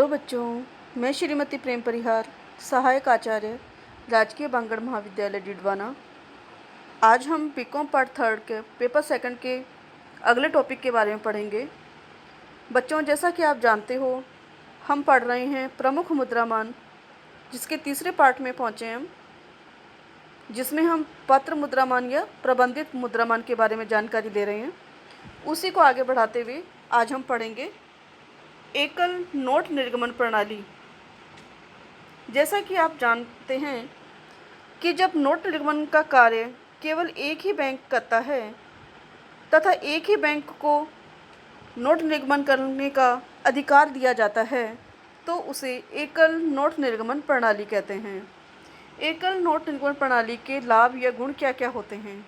Hello बच्चों, मैं श्रीमती प्रेम परिहार, सहायक आचार्य, राजकीय बांगड़ महाविद्यालय डिडवाना। आज हम बीकॉम पार्ट थर्ड के पेपर सेकंड के अगले टॉपिक के बारे में पढ़ेंगे। बच्चों, जैसा कि आप जानते हो, हम पढ़ रहे हैं प्रमुख मुद्रामान, जिसके तीसरे पार्ट में पहुँचे हैं हम, जिसमें हम पत्र मुद्रामान या प्रबंधित मुद्रामान के बारे में जानकारी दे रहे हैं। उसी को आगे बढ़ाते हुए आज हम पढ़ेंगे एकल नोट निर्गमन प्रणाली। जैसा कि आप जानते हैं कि जब नोट निर्गमन का कार्य केवल एक ही बैंक करता है तथा एक ही बैंक को नोट निर्गमन करने का अधिकार दिया जाता है, तो उसे एकल नोट निर्गमन प्रणाली कहते हैं। एकल नोट निर्गमन प्रणाली के लाभ या गुण क्या क्या होते हैं?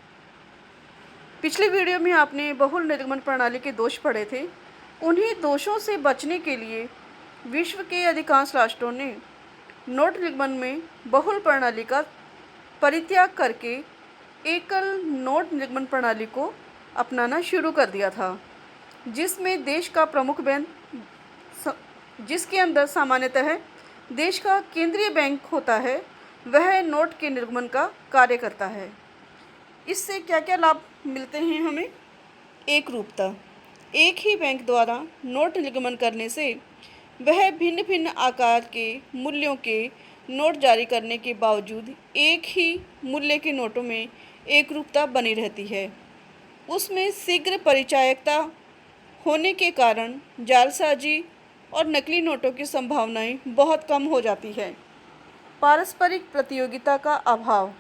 पिछले वीडियो में आपने बहुल निर्गमन प्रणाली के दोष पढ़े थे। उन्हीं दोषों से बचने के लिए विश्व के अधिकांश राष्ट्रों ने नोट निर्गमन में बहुल प्रणाली का परित्याग करके एकल नोट निर्गमन प्रणाली को अपनाना शुरू कर दिया था, जिसमें देश का प्रमुख बैंक, जिसके अंदर सामान्यतः देश का केंद्रीय बैंक होता है, वह नोट के निर्गमन का कार्य करता है। इससे क्या क्या लाभ मिलते हैं हमें? एक रूपता। एक ही बैंक द्वारा नोट निर्गमन करने से वह भिन्न भिन्न आकार के मूल्यों के नोट जारी करने के बावजूद एक ही मूल्य के नोटों में एकरूपता बनी रहती है। उसमें शीघ्र परिचायकता होने के कारण जालसाजी और नकली नोटों की संभावनाएं बहुत कम हो जाती है। पारस्परिक प्रतियोगिता का अभाव।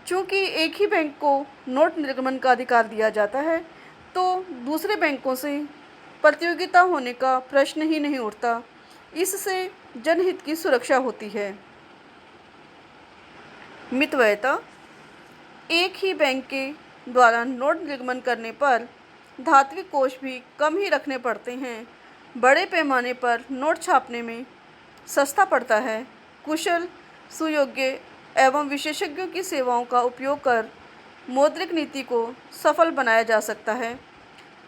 चूँकि एक ही बैंक को नोट निर्गमन का अधिकार दिया जाता है, तो दूसरे बैंकों से प्रतियोगिता होने का प्रश्न ही नहीं उठता। इससे जनहित की सुरक्षा होती है। मितव्ययता। एक ही बैंक के द्वारा नोट निर्गमन करने पर धात्विक कोष भी कम ही रखने पड़ते हैं। बड़े पैमाने पर नोट छापने में सस्ता पड़ता है। कुशल, सुयोग्य एवं विशेषज्ञों की सेवाओं का उपयोग कर मौद्रिक नीति को सफल बनाया जा सकता है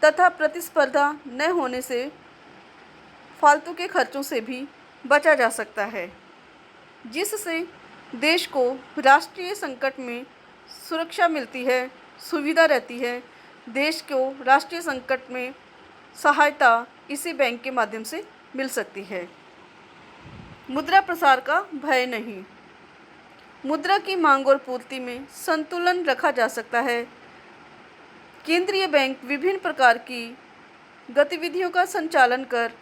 तथा प्रतिस्पर्धा न होने से फालतू के खर्चों से भी बचा जा सकता है, जिससे देश को राष्ट्रीय संकट में सुरक्षा मिलती है, सुविधा रहती है। देश को राष्ट्रीय संकट में सहायता इसी बैंक के माध्यम से मिल सकती है। मुद्रा प्रसार का भय नहीं। मुद्रा की मांग और पूर्ति में संतुलन रखा जा सकता है। केंद्रीय बैंक विभिन्न प्रकार की गतिविधियों का संचालन कर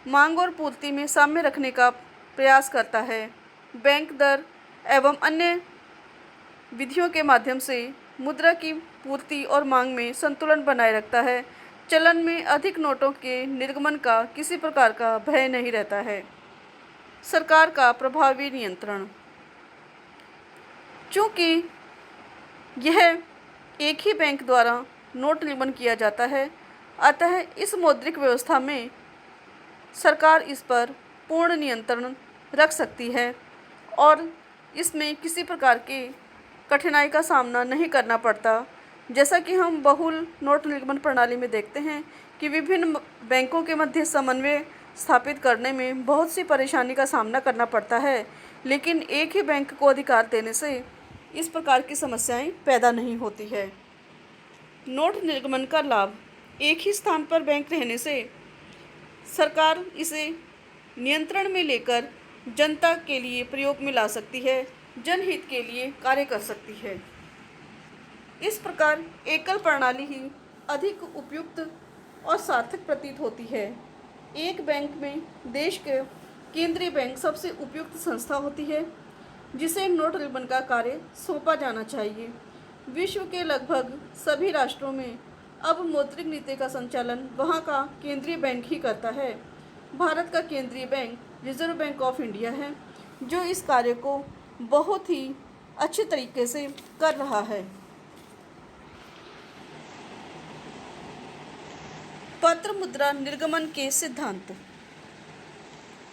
मांग और पूर्ति में साम्य रखने का प्रयास करता है। बैंक दर एवं अन्य विधियों के माध्यम से मुद्रा की पूर्ति और मांग में संतुलन बनाए रखता है। चलन में अधिक नोटों के निर्गमन का किसी प्रकार का भय नहीं रहता है। सरकार का प्रभावी नियंत्रण। चूँकि यह एक ही बैंक द्वारा नोट निर्गमन किया जाता है, अतः इस मौद्रिक व्यवस्था में सरकार इस पर पूर्ण नियंत्रण रख सकती है और इसमें किसी प्रकार के कठिनाई का सामना नहीं करना पड़ता। जैसा कि हम बहुल नोट निर्गमन प्रणाली में देखते हैं कि विभिन्न बैंकों के मध्य समन्वय स्थापित करने में बहुत सी परेशानी का सामना करना पड़ता है, लेकिन एक ही बैंक को अधिकार देने से इस प्रकार की समस्याएं पैदा नहीं होती है। नोट निर्गमन का लाभ। एक ही स्थान पर बैंक रहने से सरकार इसे नियंत्रण में लेकर जनता के लिए प्रयोग में ला सकती है, जनहित के लिए कार्य कर सकती है। इस प्रकार एकल प्रणाली ही अधिक उपयुक्त और सार्थक प्रतीत होती है। एक बैंक में देश के केंद्रीय बैंक सबसे उपयुक्त संस्था होती है, जिसे नोट निर्गमन का कार्य सौंपा जाना चाहिए। विश्व के लगभग सभी राष्ट्रों में अब मौद्रिक नीति का संचालन वहाँ का केंद्रीय बैंक ही करता है। भारत का केंद्रीय bank reserve bank of India है, जो इस कार्य को बहुत ही अच्छे तरीके से कर रहा है। पत्र मुद्रा निर्गमन के सिद्धांत।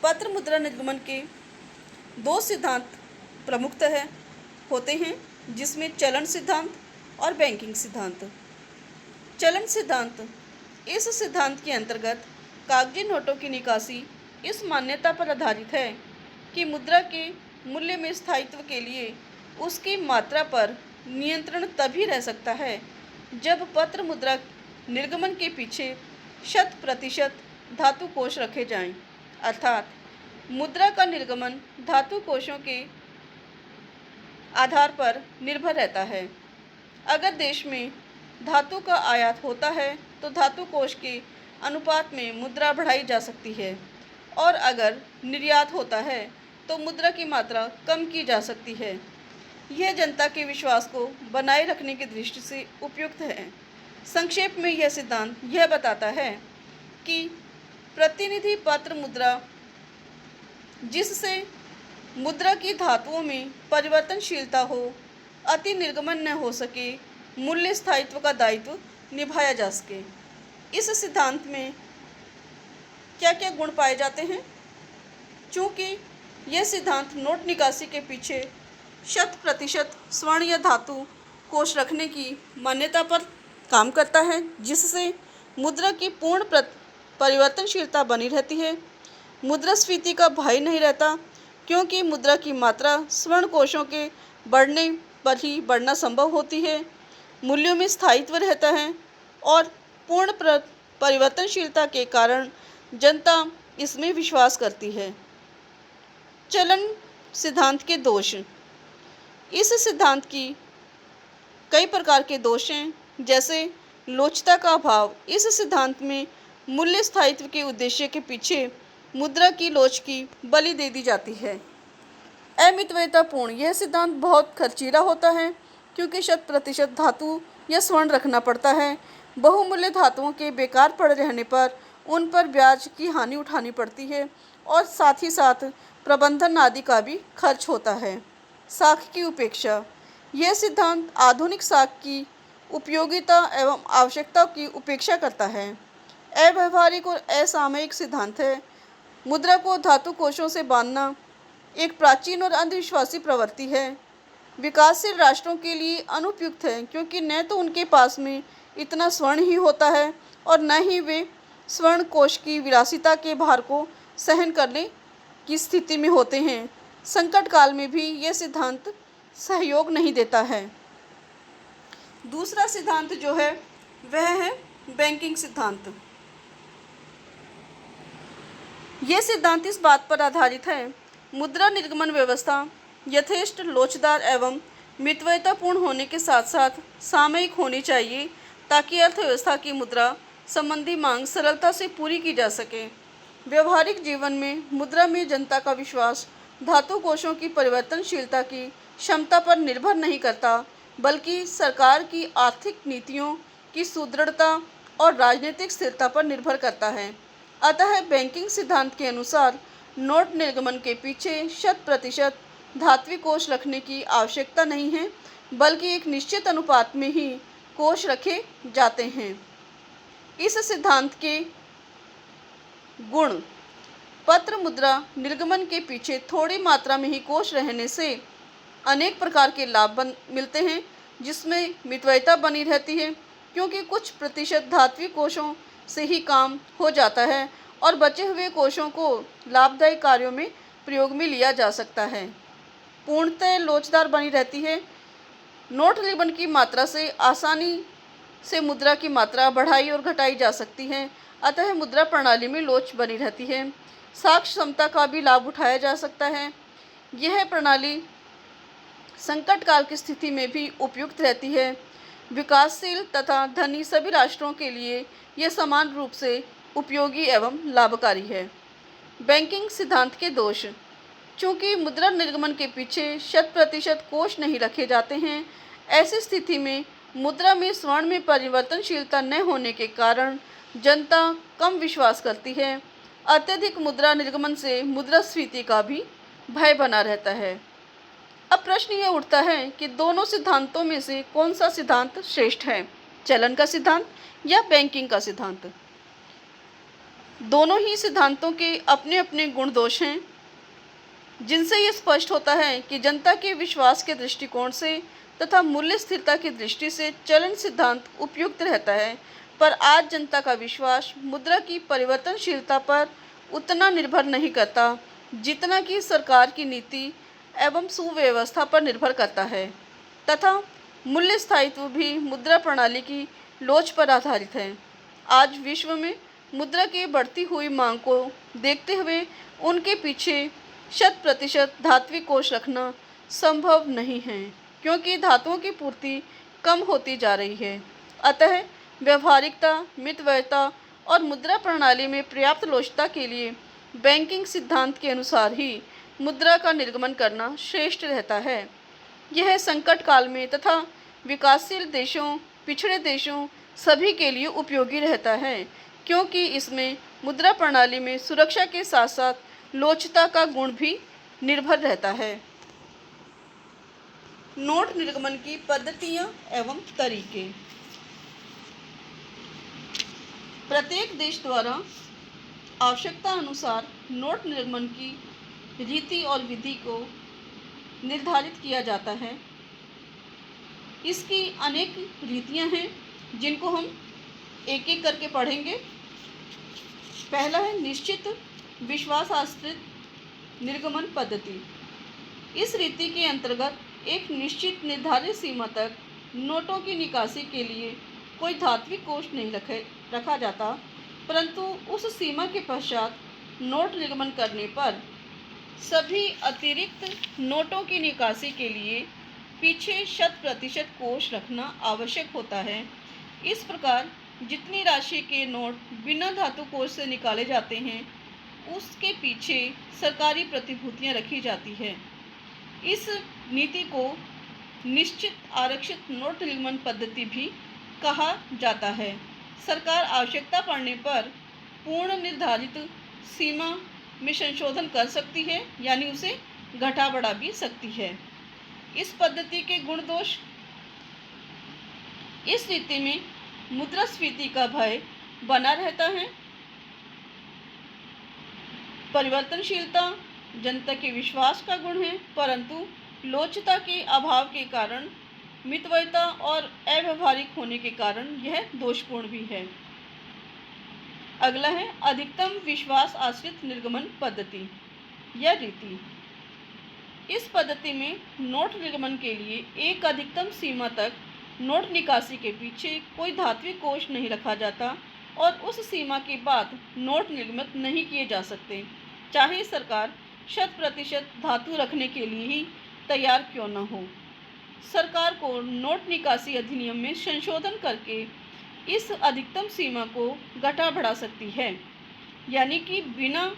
पत्र मुद्रा निर्गमन के दो सिद्धांत प्रमुखतः होते हैं, जिसमें चलन सिद्धांत और बैंकिंग सिद्धांत। चलन सिद्धांत। इस सिद्धांत के अंतर्गत कागजी नोटों की निकासी इस मान्यता पर आधारित है कि मुद्रा के मूल्य में स्थायित्व के लिए उसकी मात्रा पर नियंत्रण तभी रह सकता है जब पत्र मुद्रा निर्गमन के पीछे 100% धातु कोष रखे जाएं, अर्थात मुद्रा का निर्गमन धातु कोषों के आधार पर निर्भर रहता है। अगर देश में धातु का आयात होता है तो धातु कोष के अनुपात में मुद्रा बढ़ाई जा सकती है और अगर निर्यात होता है तो मुद्रा की मात्रा कम की जा सकती है। यह जनता के विश्वास को बनाए रखने की दृष्टि से उपयुक्त है। संक्षेप में यह सिद्धांत यह बताता है कि प्रतिनिधि पत्र मुद्रा जिससे मुद्रा की धातुओं में परिवर्तनशीलता हो, अति निर्गमन न हो सके, मूल्य स्थायित्व का दायित्व निभाया जा सके। इस सिद्धांत में क्या क्या गुण पाए जाते हैं? चूँकि यह सिद्धांत नोट निकासी के पीछे 100% स्वर्ण या धातु कोष रखने की मान्यता पर काम करता है, जिससे मुद्रा की पूर्ण परिवर्तनशीलता बनी रहती है। मुद्रास्फीति का भय नहीं रहता, क्योंकि मुद्रा की मात्रा स्वर्ण कोषों के बढ़ने पर ही बढ़ना संभव होती है। मूल्यों में स्थायित्व रहता है और पूर्ण परिवर्तनशीलता के कारण जनता इसमें विश्वास करती है। चलन सिद्धांत के दोष। इस सिद्धांत की कई प्रकार के दोष हैं, जैसे लोचता का अभाव। इस सिद्धांत में मूल्य स्थायित्व के उद्देश्य के पीछे मुद्रा की लोच की बलि दे दी जाती है। अमितव्ययतापूर्ण। यह सिद्धांत बहुत खर्चीला होता है, क्योंकि 100% धातु या स्वर्ण रखना पड़ता है। बहुमूल्य धातुओं के बेकार पड़े रहने पर उन पर ब्याज की हानि उठानी पड़ती है और साथ ही साथ प्रबंधन आदि का भी खर्च होता है। साख की उपेक्षा। यह सिद्धांत आधुनिक साख की उपयोगिता एवं आवश्यकता की उपेक्षा करता है। अव्यावहारिक और असामयिक सिद्धांत है। मुद्रा को धातु कोषों से बांधना एक प्राचीन और अंधविश्वासी प्रवृत्ति है। विकासशील राष्ट्रों के लिए अनुपयुक्त है, क्योंकि न तो उनके पास में इतना स्वर्ण ही होता है और न ही वे स्वर्ण कोष की विलासिता के भार को सहन करने की स्थिति में होते हैं। संकट काल में भी यह सिद्धांत सहयोग नहीं देता है। दूसरा सिद्धांत जो है वह है बैंकिंग सिद्धांत। यह सिद्धांत इस बात पर आधारित है, मुद्रा निर्गमन व्यवस्था यथेष्ट लोचदार एवं मितव्ययतापूर्ण होने के साथ साथ सामयिक होनी चाहिए, ताकि अर्थव्यवस्था की मुद्रा संबंधी मांग सरलता से पूरी की जा सके। व्यवहारिक जीवन में मुद्रा में जनता का विश्वास धातु कोषों की परिवर्तनशीलता की क्षमता पर निर्भर नहीं करता, बल्कि सरकार की आर्थिक नीतियों की सुदृढ़ता और राजनीतिक स्थिरता पर निर्भर करता है। अतः बैंकिंग सिद्धांत के अनुसार नोट निर्गमन के पीछे 100% धात्विक कोष रखने की आवश्यकता नहीं है, बल्कि एक निश्चित अनुपात में ही कोष रखे जाते हैं। इस सिद्धांत के गुण। पत्र मुद्रा निर्गमन के पीछे थोड़ी मात्रा में ही कोष रहने से अनेक प्रकार के लाभ मिलते हैं, जिसमें मितव्ययता बनी रहती है, क्योंकि कुछ प्रतिशत धात्विक कोषों से ही काम हो जाता है और बचे हुए कोषों को लाभदायी कार्यों में प्रयोग में लिया जा सकता है। पूर्णतः लोचदार बनी रहती है। नोट निर्गमन की मात्रा से आसानी से मुद्रा की मात्रा बढ़ाई और घटाई जा सकती है, अतः मुद्रा प्रणाली में लोच बनी रहती है। साक्ष्य क्षमता का भी लाभ उठाया जा सकता है। यह प्रणाली संकट काल की स्थिति में भी उपयुक्त रहती है। विकासशील तथा धनी सभी राष्ट्रों के लिए यह समान रूप से उपयोगी एवं लाभकारी है। बैंकिंग सिद्धांत के दोष। चूँकि मुद्रा निर्गमन के पीछे 100% कोष नहीं रखे जाते हैं, ऐसी स्थिति में मुद्रा में स्वर्ण में परिवर्तनशीलता न होने के कारण जनता कम विश्वास करती है। अत्यधिक मुद्रा निर्गमन से मुद्रास्फीति का भी भय बना रहता है। अब प्रश्न यह उठता है कि दोनों सिद्धांतों में से कौन सा सिद्धांत श्रेष्ठ है, चलन का सिद्धांत या बैंकिंग का सिद्धांत? दोनों ही सिद्धांतों के अपने अपने गुण दोष हैं, जिनसे ये स्पष्ट होता है कि जनता के विश्वास के दृष्टिकोण से तथा मूल्य स्थिरता की दृष्टि से चलन सिद्धांत उपयुक्त रहता है। पर आज जनता का विश्वास मुद्रा की परिवर्तनशीलता पर उतना निर्भर नहीं करता जितना कि सरकार की नीति एवं सुव्यवस्था पर निर्भर करता है, तथा मूल्य स्थायित्व भी मुद्रा प्रणाली की लोच पर आधारित है। आज विश्व में मुद्रा की बढ़ती हुई मांग को देखते हुए उनके पीछे 100% धात्विक कोष रखना संभव नहीं है, क्योंकि धातुओं की पूर्ति कम होती जा रही है। अतः व्यवहारिकता, मितव्ययता और मुद्रा प्रणाली में पर्याप्त लोचता के लिए बैंकिंग सिद्धांत के अनुसार ही मुद्रा का निर्गमन करना श्रेष्ठ रहता है। यह संकट काल में तथा विकासशील देशों, पिछड़े देशों सभी के लिए उपयोगी रहता है, क्योंकि इसमें मुद्रा प्रणाली में सुरक्षा के साथ साथ लोचता का गुण भी निर्भर रहता है। नोट निर्गमन की पद्धतियां एवं तरीके। प्रत्येक देश द्वारा आवश्यकता अनुसार नोट निर्गमन की रीति और विधि को निर्धारित किया जाता है। इसकी अनेक रीतियां हैं जिनको हम एक एक करके पढ़ेंगे। पहला है निश्चित विश्वास आश्रित निर्गमन पद्धति। इस रीति के अंतर्गत एक निश्चित निर्धारित सीमा तक नोटों की निकासी के लिए कोई धात्विक कोष नहीं रखा जाता, परंतु उस सीमा के पश्चात नोट निर्गमन करने पर सभी अतिरिक्त नोटों की निकासी के लिए पीछे 100% कोष रखना आवश्यक होता है। इस प्रकार जितनी राशि के नोट बिना धातु कोष से निकाले जाते हैं, उसके पीछे सरकारी प्रतिभूतियां रखी जाती है। इस नीति को निश्चित आरक्षित नोट निर्गमन पद्धति भी कहा जाता है। सरकार आवश्यकता पड़ने पर पूर्ण निर्धारित सीमा में संशोधन कर सकती है, यानी उसे घटा बढ़ा भी सकती है। इस पद्धति के गुण दोष। इस रीति में मुद्रास्फीति का भय बना रहता है। परिवर्तनशीलता जनता के विश्वास का गुण है, परंतु लोचता के अभाव के कारण, मितव्ययता और अव्यावहारिक होने के कारण यह दोषपूर्ण भी है। अगला है अधिकतम विश्वास आश्रित निर्गमन पद्धति या रीति। इस पद्धति में नोट निर्गमन के लिए एक अधिकतम सीमा तक नोट निकासी के पीछे कोई धात्विक कोष नहीं रखा जाता और उस सीमा के बाद नोट निर्गमित नहीं किए जा सकते, चाहे सरकार 100% धातु रखने के लिए ही तैयार क्यों न हो। सरकार को नोट निकासी अधिनियम में संशोधन करके इस अधिकतम सीमा को घटा बढ़ा सकती है, यानी कि बिना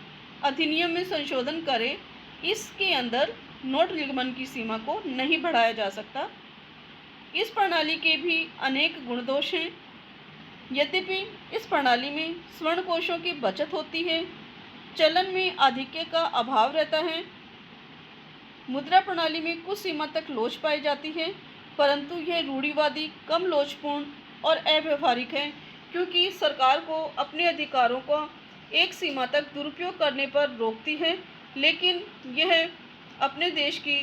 अधिनियम में संशोधन करे इसके अंदर नोट निर्गमन की सीमा को नहीं बढ़ाया जा सकता। इस प्रणाली के भी अनेक गुण दोष हैं। यद्यपि इस प्रणाली में स्वर्ण कोषों की बचत होती है, चलन में आधिक्य का अभाव रहता है, मुद्रा प्रणाली में कुछ सीमा तक लोच पाई जाती है, परंतु यह रूढ़िवादी, कम लोचपूर्ण और अव्यवहारिक है, क्योंकि सरकार को अपने अधिकारों को एक सीमा तक दुरुपयोग करने पर रोकती है, लेकिन यह अपने देश की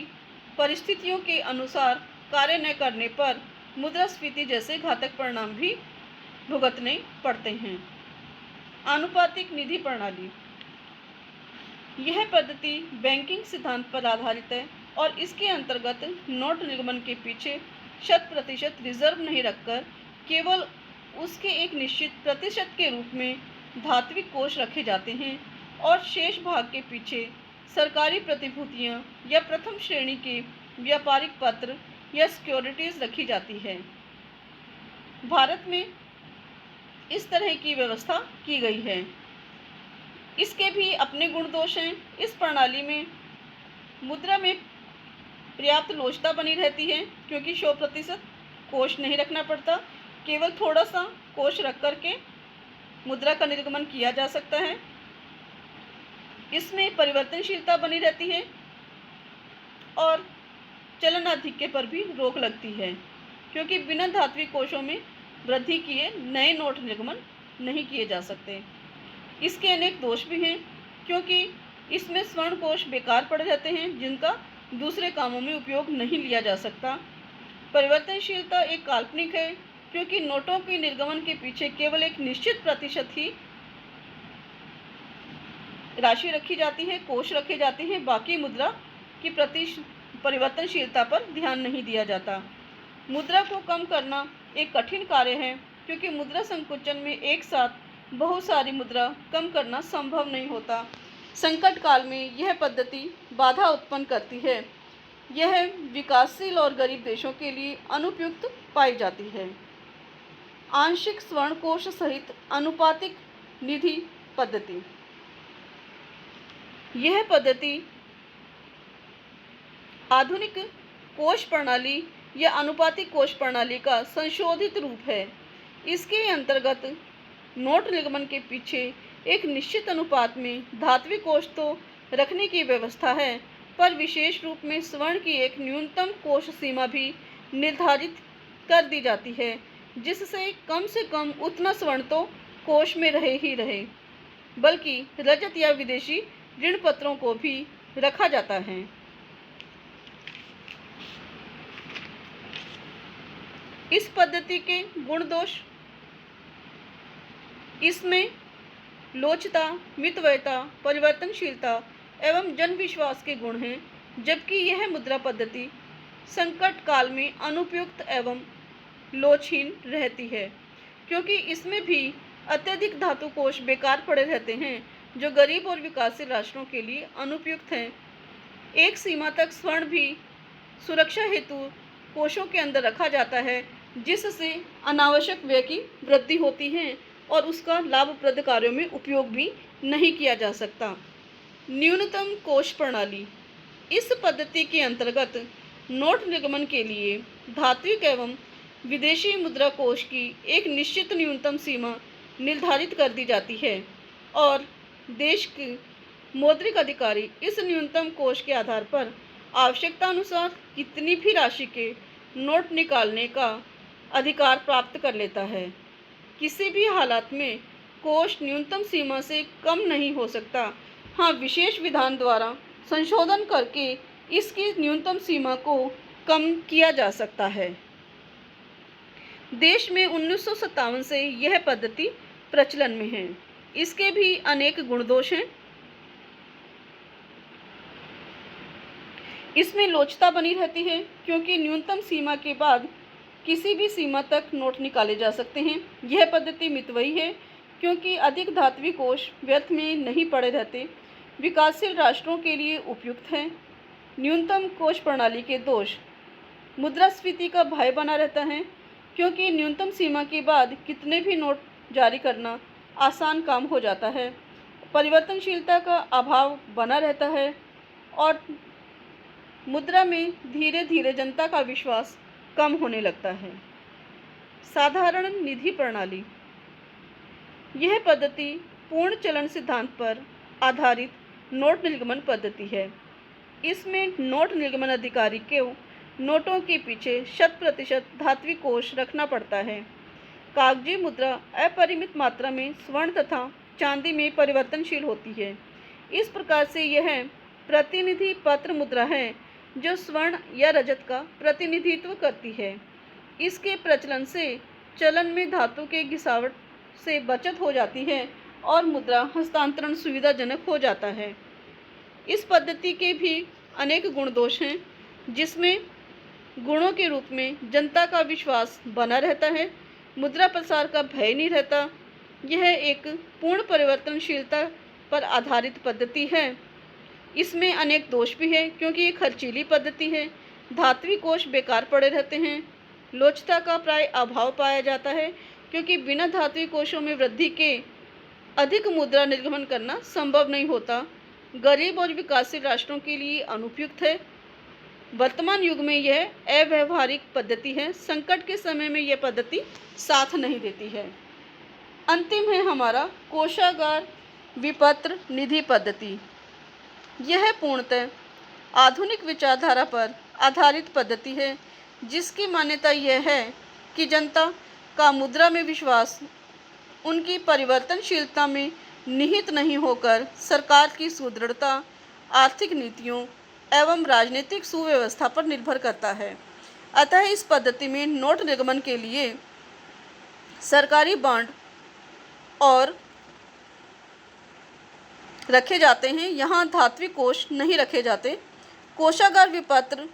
परिस्थितियों के अनुसार कार्य न करने पर मुद्रास्फीति जैसे घातक परिणाम भी भुगतने पड़ते हैं। आनुपातिक निधि प्रणाली। यह पद्धति बैंकिंग सिद्धांत पर आधारित है और इसके अंतर्गत नोट निर्गमन के पीछे 100% रिजर्व नहीं रखकर केवल उसके एक निश्चित प्रतिशत के रूप में धात्विक कोष रखे जाते हैं और शेष भाग के पीछे सरकारी प्रतिभूतियां या प्रथम श्रेणी के व्यापारिक पत्र या सिक्योरिटीज रखी जाती है। भारत में इस तरह की व्यवस्था की गई है। इसके भी अपने गुण दोष हैं। इस प्रणाली में मुद्रा में पर्याप्त लोचता बनी रहती है, क्योंकि 100% कोष नहीं रखना पड़ता, केवल थोड़ा सा कोष रख करके मुद्रा का निर्गमन किया जा सकता है। इसमें परिवर्तनशीलता बनी रहती है और चलन आधिक्य पर भी रोक लगती है, क्योंकि बिना धात्विक कोषों में वृद्धि किए नए नोट निर्गमन नहीं किए जा सकते। इसके अनेक दोष भी हैं, क्योंकि इसमें स्वर्ण कोष बेकार पड़ जाते हैं जिनका दूसरे कामों में उपयोग नहीं लिया जा सकता। परिवर्तनशीलता एक काल्पनिक है, क्योंकि नोटों के निर्गमन के पीछे केवल एक निश्चित प्रतिशत ही राशि रखी जाती है, कोष रखे जाते हैं, बाकी मुद्रा की परिवर्तनशीलता पर ध्यान नहीं दिया जाता। मुद्रा को कम करना एक कठिन कार्य है, क्योंकि मुद्रा संकुचन में एक साथ बहुत सारी मुद्रा कम करना संभव नहीं होता। संकट काल में यह पद्धति बाधा उत्पन्न करती है। यह विकासशील और गरीब देशों के लिए अनुपयुक्त पाई जाती है। आंशिक स्वर्ण कोष सहित अनुपातिक निधि पद्धति। यह पद्धति आधुनिक कोष प्रणाली या अनुपातिक कोष प्रणाली का संशोधित रूप है। इसके अंतर्गत नोट निगमन के पीछे एक निश्चित अनुपात में धात्विक कोष तो रखने की व्यवस्था है, पर विशेष रूप में स्वर्ण की एक न्यूनतम कोष सीमा भी निर्धारित कर दी जाती है, जिससे से कम उतना स्वर्ण तो कोष में रहे ही रहे, बल्कि रजत या विदेशी ऋण पत्रों को भी रखा जाता है। इस पद्धति के गुण दोष: इसमें लोचता, मितव्ययता, परिवर्तनशीलता एवं जन विश्वास के गुण हैं, जबकि यह मुद्रा पद्धति संकट काल में अनुपयुक्त एवं लोचहीन रहती है, क्योंकि इसमें भी अत्यधिक धातु कोष बेकार पड़े रहते हैं, जो गरीब और विकासशील राष्ट्रों के लिए अनुपयुक्त हैं। एक सीमा तक स्वर्ण भी सुरक्षा हेतु कोषों के अंदर रखा जाता है, जिससे अनावश्यक व्यय की वृद्धि होती है और उसका लाभप्रद कार्यों में उपयोग भी नहीं किया जा सकता। न्यूनतम कोष प्रणाली: इस पद्धति के अंतर्गत नोट निगमन के लिए धात्विक एवं विदेशी मुद्रा कोष की एक निश्चित न्यूनतम सीमा निर्धारित कर दी जाती है और देश के मौद्रिक अधिकारी इस न्यूनतम कोष के आधार पर आवश्यकता अनुसार कितनी भी राशि के नोट निकालने का अधिकार प्राप्त कर लेता है। किसी भी हालात में कोष न्यूनतम सीमा से कम नहीं हो सकता। हाँ, विशेष विधान द्वारा संशोधन करके इसकी न्यूनतम सीमा को कम किया जा सकता है। देश में 1957 से यह पद्धति प्रचलन में है। इसके भी अनेक गुणदोष हैं। इसमें लोचता बनी रहती है, क्योंकि न्यूनतम सीमा के बाद किसी भी सीमा तक नोट निकाले जा सकते हैं। यह पद्धति मितव्ययी है, क्योंकि अधिक धात्विक कोष व्यर्थ में नहीं पड़े रहते। विकासशील राष्ट्रों के लिए उपयुक्त है। न्यूनतम कोष प्रणाली के दोष: मुद्रास्फीति का भय बना रहता है, क्योंकि न्यूनतम सीमा के बाद कितने भी नोट जारी करना आसान काम हो जाता है। परिवर्तनशीलता का अभाव बना रहता है और मुद्रा में धीरे धीरे जनता का विश्वास कम होने लगता है। साधारण निधि प्रणाली: यह पद्धति पूर्ण चलन सिद्धांत पर आधारित नोट निर्गमन पद्धति है। इसमें नोट निर्गमन अधिकारी को नोटों के पीछे 100% धात्विक कोष रखना पड़ता है। कागजी मुद्रा अपरिमित मात्रा में स्वर्ण तथा चांदी में परिवर्तनशील होती है। इस प्रकार से यह प्रतिनिधि पत्र मुद्रा है, जो स्वर्ण या रजत का प्रतिनिधित्व करती है। इसके प्रचलन से चलन में धातु के घिसावट से बचत हो जाती है और मुद्रा हस्तांतरण सुविधाजनक हो जाता है। इस पद्धति के भी अनेक गुण दोष हैं, जिसमें गुणों के रूप में जनता का विश्वास बना रहता है, मुद्रा प्रसार का भय नहीं रहता। यह एक पूर्ण परिवर्तनशीलता पर आधारित पद्धति है। इसमें अनेक दोष भी है, क्योंकि ये खर्चीली पद्धति है। धात्विक कोष बेकार पड़े रहते हैं। लोचता का प्राय अभाव पाया जाता है, क्योंकि बिना धात्विक कोषों में वृद्धि के अधिक मुद्रा निर्गमन करना संभव नहीं होता। गरीब और विकासशील राष्ट्रों के लिए अनुपयुक्त है। वर्तमान युग में यह अव्यावहारिक पद्धति है। संकट के समय में यह पद्धति साथ नहीं देती है। अंतिम है हमारा कोषागार विपत्र निधि पद्धति। यह पूर्णतः आधुनिक विचारधारा पर आधारित पद्धति है, जिसकी मान्यता यह है कि जनता का मुद्रा में विश्वास उनकी परिवर्तनशीलता में निहित नहीं होकर सरकार की सुदृढ़ता, आर्थिक नीतियों एवं राजनीतिक सुव्यवस्था पर निर्भर करता है। अतः इस पद्धति में नोट निर्गमन के लिए सरकारी बॉन्ड और रखे जाते हैं। यहाँ धात्विक कोष नहीं रखे जाते। कोषागार विपत्र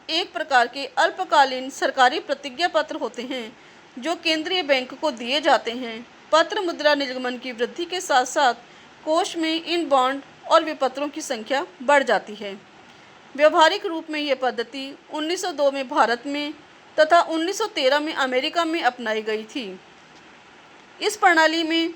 एक प्रकार के अल्पकालीन सरकारी प्रतिज्ञा पत्र होते हैं जो केंद्रीय बैंक को दिए जाते हैं। पत्र मुद्रा निर्गमन की वृद्धि के साथ साथ कोष में इन बॉन्ड और विपत्रों की संख्या बढ़ जाती है। व्यवहारिक रूप में यह पद्धति 1902 में भारत में तथा 1913 में अमेरिका में अपनाई गई थी। इस प्रणाली में